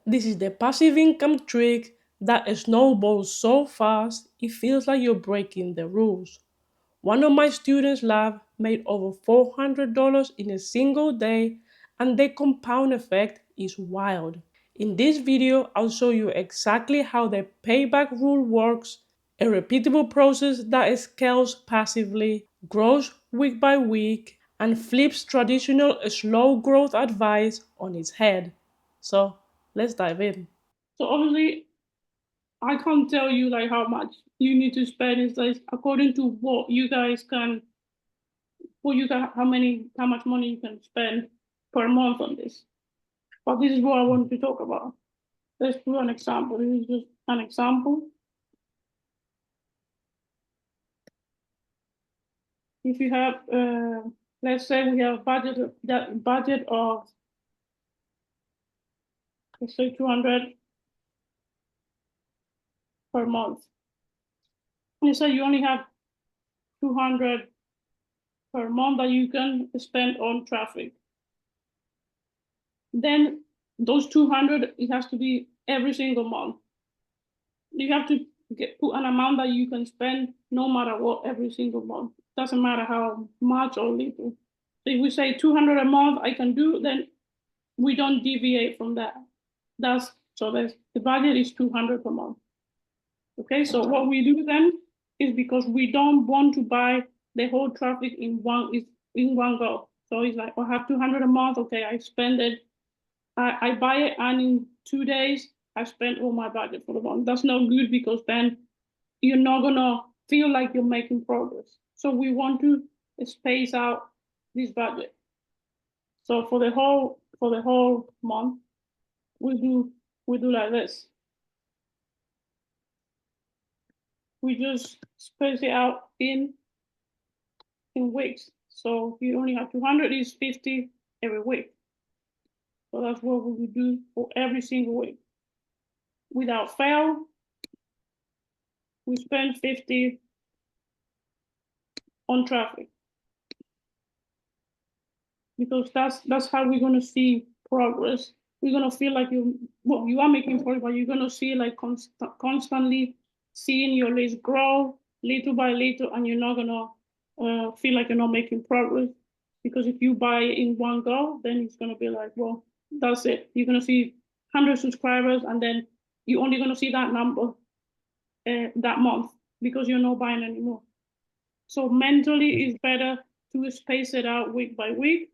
This is the passive income trick that snowballs so fast it feels like you're breaking the rules. One of my students' lab made over $400 in a single day, and the compound effect is wild. In this video, I'll show you exactly how the payback rule works, a repeatable process that scales passively, grows week by week, and flips traditional slow growth advice on its head. So, let's dive in. So obviously, I can't tell you like how much you need to spend. It's like according to what you guys can, what you got, how much money you can spend per month on this. But this is what I want to talk about. Let's do an example. This is just an example. If you have, let's say we have budget of, let's say 200 per month. Let's say you only have 200 per month that you can spend on traffic. Then those 200, it has to be every single month. You have to put an amount that you can spend no matter what every single month. Doesn't matter how much or little. If we say 200 a month I can do, then we don't deviate from that. That's so the budget is 200 per month. Okay, so what we do then is because we don't want to buy the whole traffic in one go. So it's like I have 200 a month. Okay, I spend it. I buy it, and in 2 days I spent all my budget for the month. That's not good because then you're not gonna feel like you're making progress. So we want to space out this budget. So for the whole month, we do like this. We just space it out in weeks. So you only have 200 is 50 every week. So that's what we will do for every single week. Without fail, we spend 50 on traffic because that's how we're gonna see progress. We're gonna feel like you are making progress, but you're gonna see like constantly seeing your list grow little by little, and you're not gonna feel like you're not making progress. Because if you buy it in one go, then it's gonna be like, well, that's it. You're gonna see 100 subscribers, and then you're only gonna see that number that month because you're not buying anymore. So mentally, it's better to space it out week by week.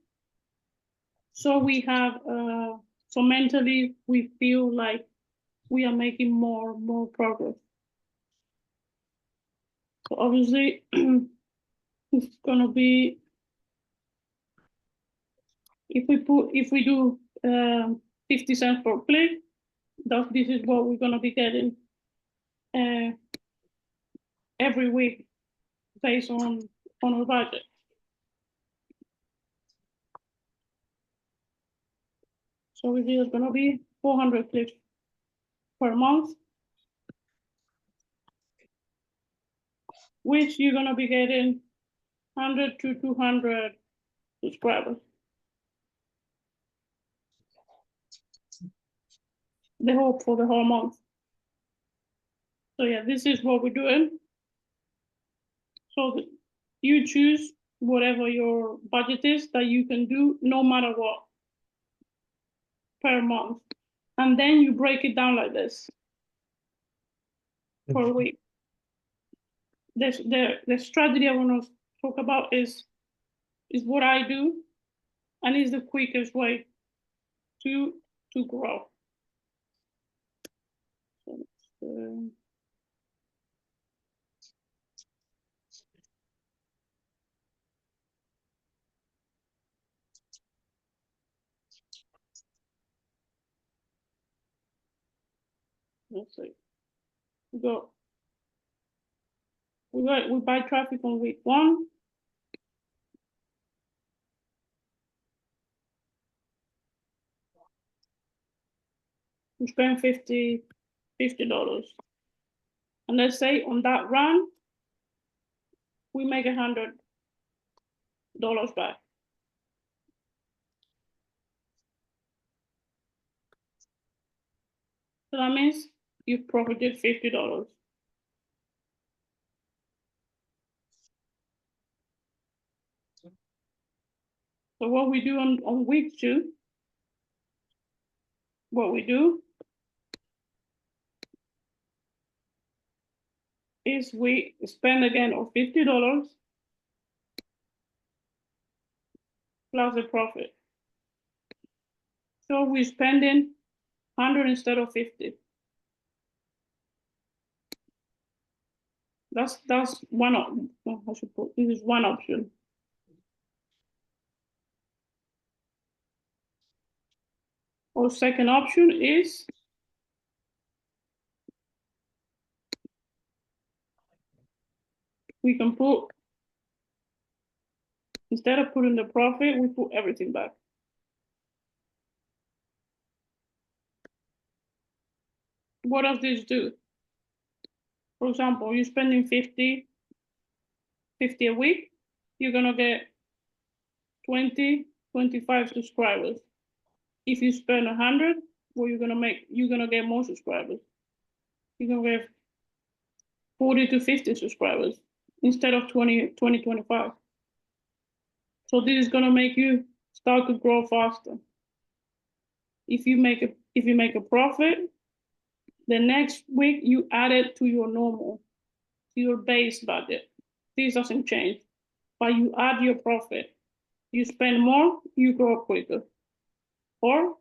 So we have, so mentally, we feel like we are making more progress. So obviously, it's gonna be if we do 50 cents per click, this is what we're gonna be getting uh, every week based on our budget. So it is gonna be 400 clicks per month, which you're gonna be getting 100 to 200 subscribers. For the whole month. So yeah, this is what we're doing. So you choose whatever your budget is that you can do no matter what per month. And then you break it down like this per week. The strategy I want to talk about is what I do, and is the quickest way to grow. So, let's see. We go. We buy traffic on week 1. We spend $50. And let's say on that run, we make $100 back. So that means you profited $50. So what we do on week 2, what we do is we spend again of $50 plus the profit. So we're spending 100 instead of 50. That's one I should put this is one option. Or second option is we can put, instead of putting the profit, we put everything back. What does this do? For example, you're spending 50 a week, you're gonna get 20, 25 subscribers. If you spend 100, what you're gonna get more subscribers. You're gonna get 40 to 50 subscribers instead of 20, 25. So this is gonna make you start to grow faster. If you make a profit, the next week you add it to your normal, to your base budget. This doesn't change, but you add your profit. You spend more, you grow quicker. Or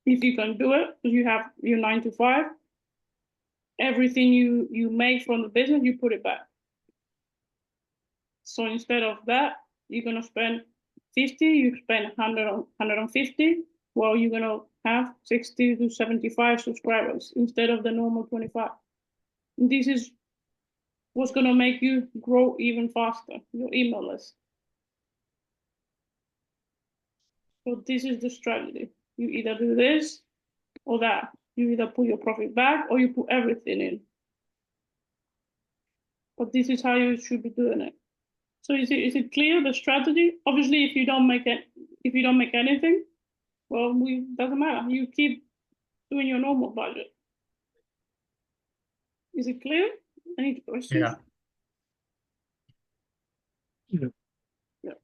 if you can do it, you have your 9 to 5, everything you make from the business, you put it back. So instead of that, you're gonna spend 50, you spend 100, 150, well, you're gonna have 60 to 75 subscribers instead of the normal 25. And this is what's gonna make you grow even faster, your email list. So this is the strategy. You either do this or that. You either put your profit back or you put everything in. But this is how you should be doing it. So is it clear, the strategy? Obviously, if you don't make anything, well, doesn't matter. You keep doing your normal budget. Is it clear? Any questions? Yeah. Yeah.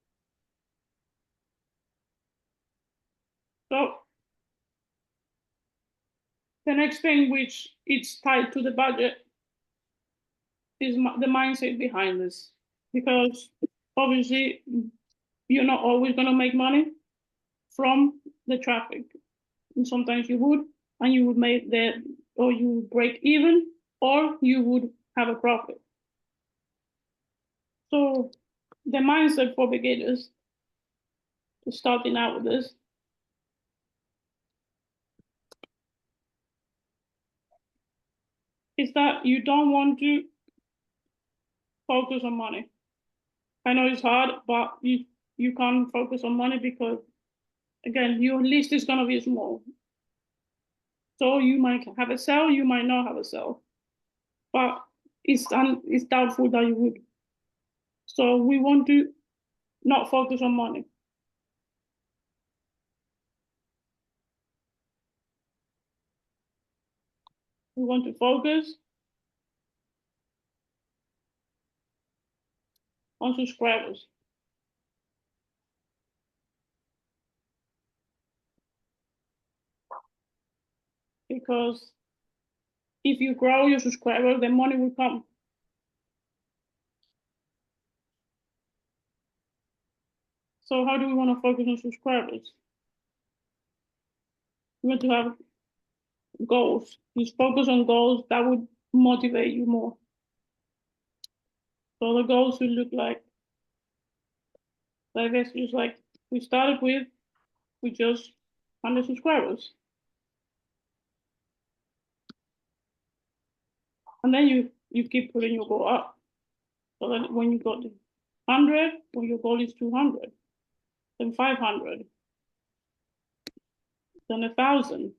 So the next thing, which it's tied to the budget, is the mindset behind this. Because obviously, you're not always going to make money from the traffic. And sometimes you would, and you would make or you would break even, or you would have a profit. So the mindset for beginners, starting out with this, is that you don't want to focus on money. I know it's hard, but you can't focus on money because, again, your list is gonna be small. So you might have a sale, you might not have a sale, but it's doubtful that you would. So we want to not focus on money. We want to focus on subscribers. Because if you grow your subscribers, then money will come. So how do we want to focus on subscribers? We want to have goals. Just focus on goals that would motivate you more. So the goals should look like I guess just like we started with just 100 subscribers. And then you keep putting your goal up. So that when you got to 100, when your goal is 200, then 500, then 1,000,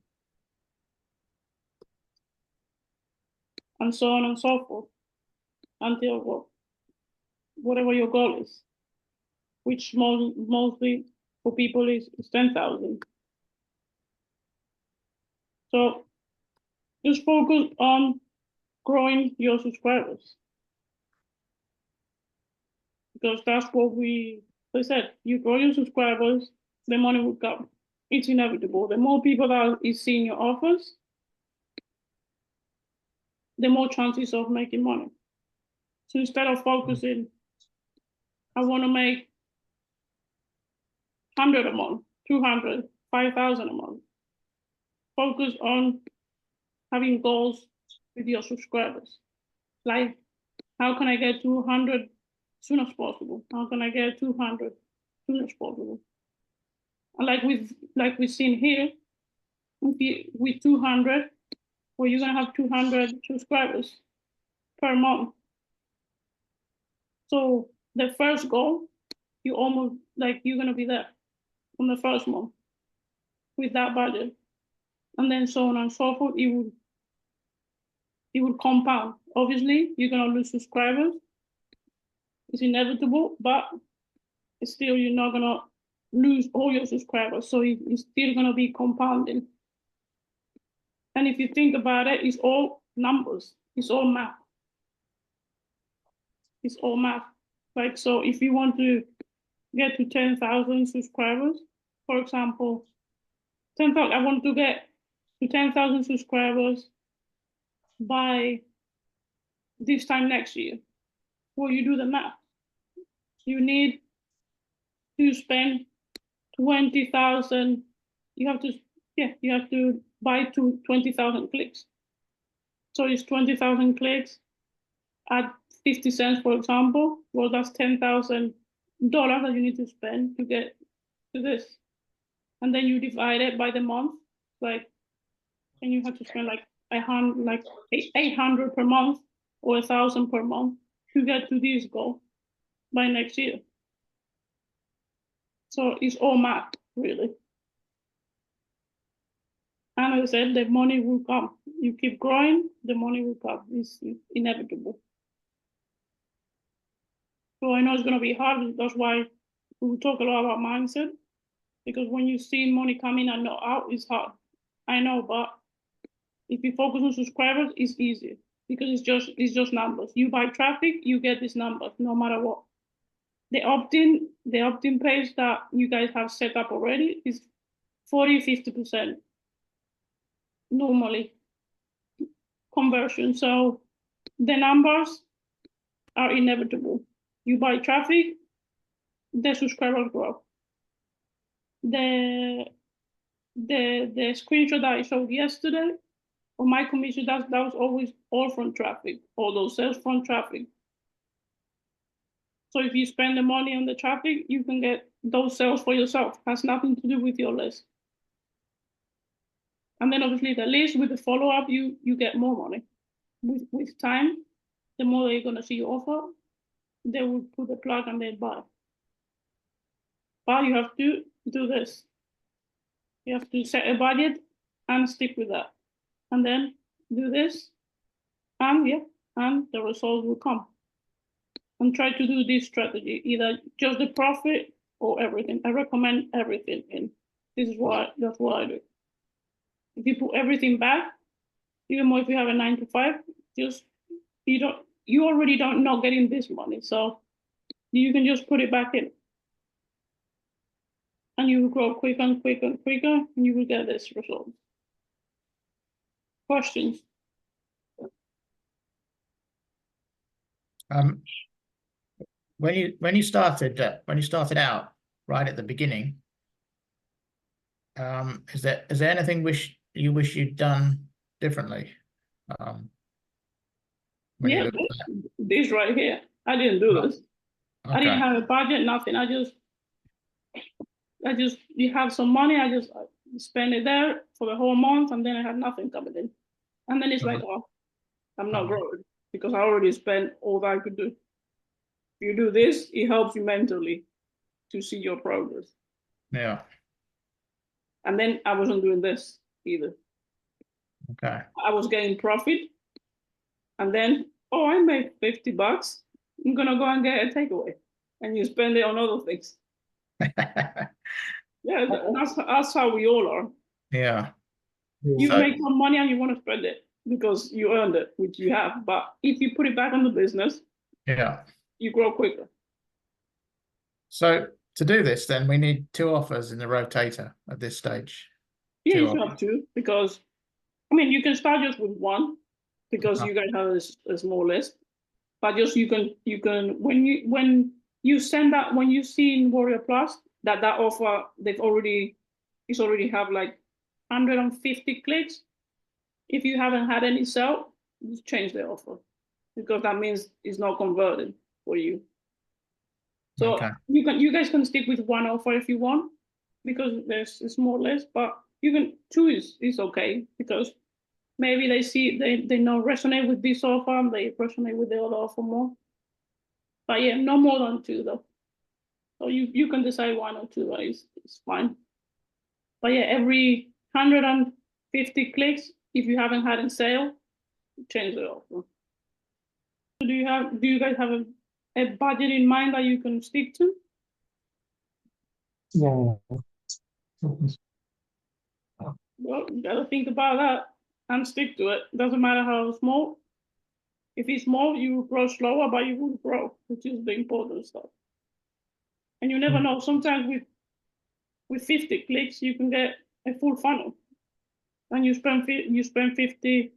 and so on and so forth, until whatever your goal is, which mostly for people is 10,000. So Just focus on growing your subscribers. Because that's what they said, you grow your subscribers, the money will come. It's inevitable. The more people that is seeing your offers, the more chances of making money. So instead of focusing, I want to make 100 a month, 200, 5,000 a month. Focus on having goals with your subscribers. Like, how can I get 200 as soon as possible? How can I get 200 as soon as possible? And like we've seen here, with 200, well, you're gonna have 200 subscribers per month. So the first goal, you almost you're gonna be there on the first month with that budget, and then so on and so forth. It would compound. Obviously, you're gonna lose subscribers. It's inevitable, but still, you're not gonna lose all your subscribers. So it's still gonna be compounding. And if you think about it, it's all numbers. It's all math. It's all math. Like, so if you want to get to 10,000 subscribers, for example, 10,000, I want to get to 10,000 subscribers by this time next year. Well, you do the math. You need to spend 20,000. You have to buy 20,000 clicks. So it's 20,000 clicks at 50 cents, for example. Well, that's $10,000 that you need to spend to get to this. And then you divide it by the month, and you have to spend like 800 per month or 1,000 per month to get to this goal by next year. So it's all math, really. And as I said, the money will come. You keep growing, the money will come. It's inevitable. So I know it's going to be hard. That's why we talk a lot about mindset, because when you see money coming and not out, it's hard. I know, but if you focus on subscribers, it's easier because it's just numbers. You buy traffic, you get these numbers no matter what. The opt-in page that you guys have set up already is 40-50% normally conversion. So the numbers are inevitable. You buy traffic, the subscribers grow. The screenshot that I showed yesterday on my commission, that was always all from traffic, all those sales from traffic. So if you spend the money on the traffic, you can get those sales for yourself. It has nothing to do with your list. And then obviously the list with the follow-up, you get more money. With time, the more they're gonna see your offer, they will put the plug and they buy. But you have to do this. You have to set a budget and stick with that. And then do this, and the results will come. And try to do this strategy, either just the profit or everything. I recommend everything in. That's what I do. If you put everything back, even more if you have a 9 to 5, you already don't not getting this money, so you can just put it back in, and you will grow quicker and quicker and quicker, and you will get this result. Questions? When you started out right at the beginning, is there anything you wish you'd done differently? Yeah, this right here. I didn't do this. Okay. I didn't have a budget, nothing. You have some money, I just spend it there for the whole month, and then I have nothing coming in. And then it's like, oh, I'm not growing because I already spent all that I could do. If you do this, it helps you mentally to see your progress. Yeah. And then I wasn't doing this either. Okay. I was getting profit, and then, oh, I made $50. I'm gonna go and get a takeaway, and you spend it on other things. Yeah, that's how we all are. Yeah. You make some money and you want to spend it. because you earned it, which you have. But if you put it back on the business, Yeah. you grow quicker. So to do this, then we need 2 offers in the rotator at this stage. Yeah, 2 you should offers. have two, because I mean you can start just with one because you guys have a small list. But just you can when you send that, when you see in Warrior Plus that offer it's already have like 150 clicks. If you haven't had any sell, just change the offer, because that means it's not converted for you. So Okay. you guys can stick with one offer if you want, because there's a small list, but you can 2 is okay, because maybe they not resonate with this offer and they resonate with the other offer more. But yeah, no more than 2 though. So you can decide 1 or 2, right? It's fine. But yeah, every 150 clicks, if you haven't had a sale, change the offer. So do you guys have a budget in mind that you can stick to? Yeah. Well, you gotta think about that and stick to it. Doesn't matter how small. If it's small, you will grow slower, but you will grow, which is the important stuff. And you never know. Sometimes with 50 clicks, you can get a full funnel, and you spend 50,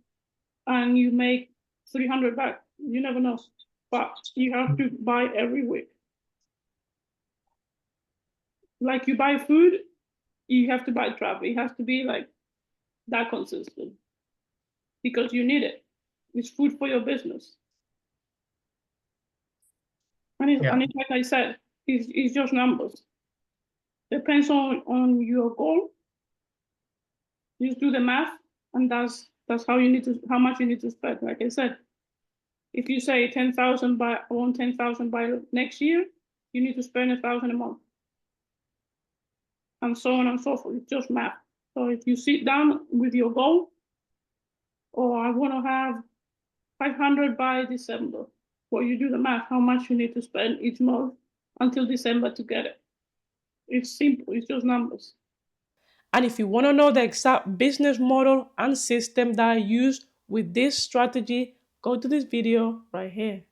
and you make 300 back. You never know, but you have to buy every week. Like you buy food, you have to buy traffic. It has to be like that consistent, because you need it. It's food for your business. And it's like I said, it's just numbers. Depends on your goal. You just do the math, and that's how much you need to spend. Like I said, if you say 10,000 by 10,000 by next year, you need to spend 1,000 a month, and so on and so forth. It's just math. So if you sit down with your goal, or I want to have 500 by December, well, you do the math, how much you need to spend each month until December to get it. It's simple. It's just numbers. And if you want to know the exact business model and system that I use with this strategy, go to this video right here.